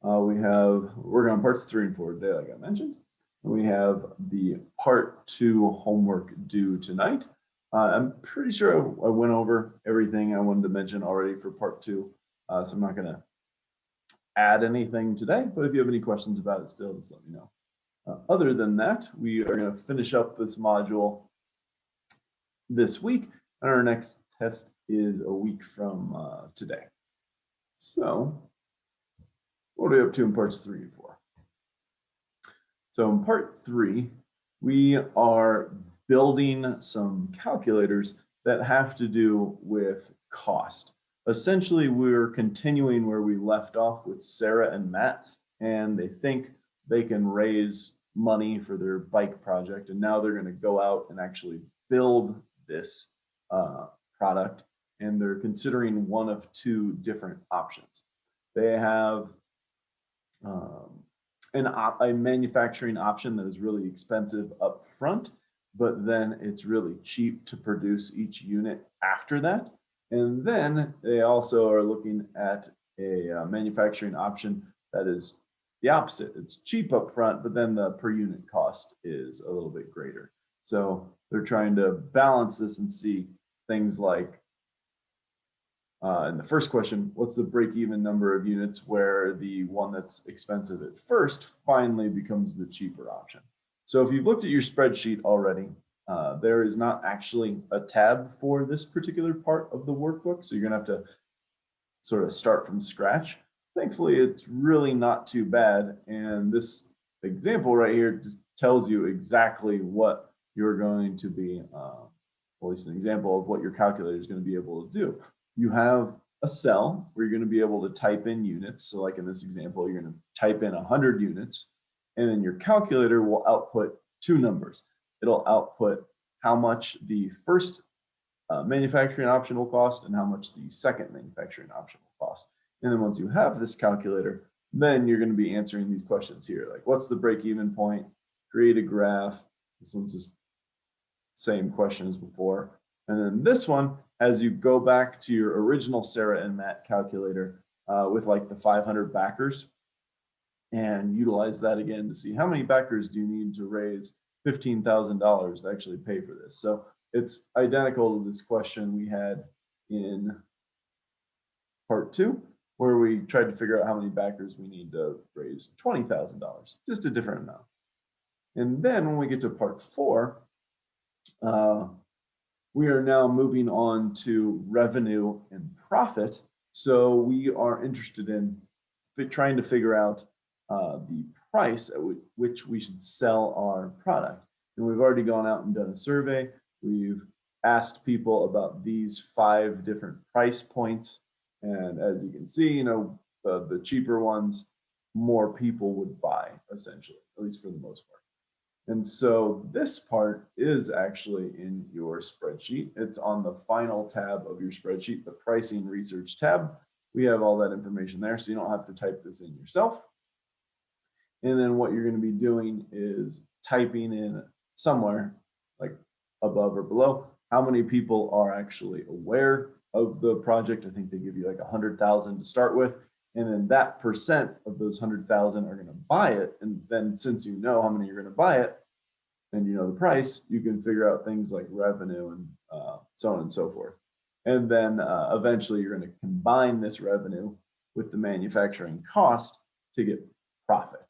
We're working on parts 3 and 4 today, like I mentioned. We have the part 2 homework due tonight. I'm pretty sure I went over everything I wanted to mention already for part 2, so I'm not going to add anything today, but if you have any questions about it still, just let me know. Other than that, we are going to finish up this module this week, and our next test is a week from today. So, what are we up to in parts 3 and 4? So in part 3, we are building some calculators that have to do with cost. Essentially, we're continuing where we left off with Sarah and Matt, and they think they can raise money for their bike project, and now they're going to go out and actually build this product, and they're considering one of 2 different options. They have a manufacturing option that is really expensive up front, but then it's really cheap to produce each unit after that. And then they also are looking at a manufacturing option that is the opposite. It's cheap up front, but then the per unit cost is a little bit greater. So they're trying to balance this and see things like, in the first question, what's the break-even number of units where the one that's expensive at first finally becomes the cheaper option? So if you've looked at your spreadsheet already, there is not actually a tab for this particular part of the workbook, so you're gonna have to sort of start from scratch. Thankfully, it's really not too bad, and this example right here just tells you exactly what you're going to be, at least an example of what your calculator is going to be able to do. You have a cell where you're going to be able to type in units. So like in this example, you're going to type in 100 units, and then your calculator will output 2 numbers. It'll output how much the first manufacturing option will cost and how much the second manufacturing option will cost. And then once you have this calculator, then you're going to be answering these questions here. Like, what's the break-even point? Create a graph. This one's just same question as before. And then this one, as you go back to your original Sarah and Matt calculator with like the 500 backers and utilize that again to see how many backers do you need to raise $15,000 to actually pay for this. So it's identical to this question we had in part 2, where we tried to figure out how many backers we need to raise $20,000, just a different amount. And then when we get to part 4, we are now moving on to revenue and profit. So we are interested in trying to figure out the price at which we should sell our product. And we've already gone out and done a survey. We've asked people about these 5 different price points. And as you can see, the cheaper ones, more people would buy, essentially, at least for the most part. And so this part is actually in your spreadsheet. It's on the final tab of your spreadsheet, the pricing research tab. We have all that information there, so you don't have to type this in yourself. And then what you're going to be doing is typing in somewhere, like above or below, how many people are actually aware of the project. I think they give you like 100,000 to start with. And then that percent of those 100,000 are going to buy it. And then since you know how many you're going to buy it, and you know the price, you can figure out things like revenue and so on and so forth. And then eventually you're going to combine this revenue with the manufacturing cost to get profit.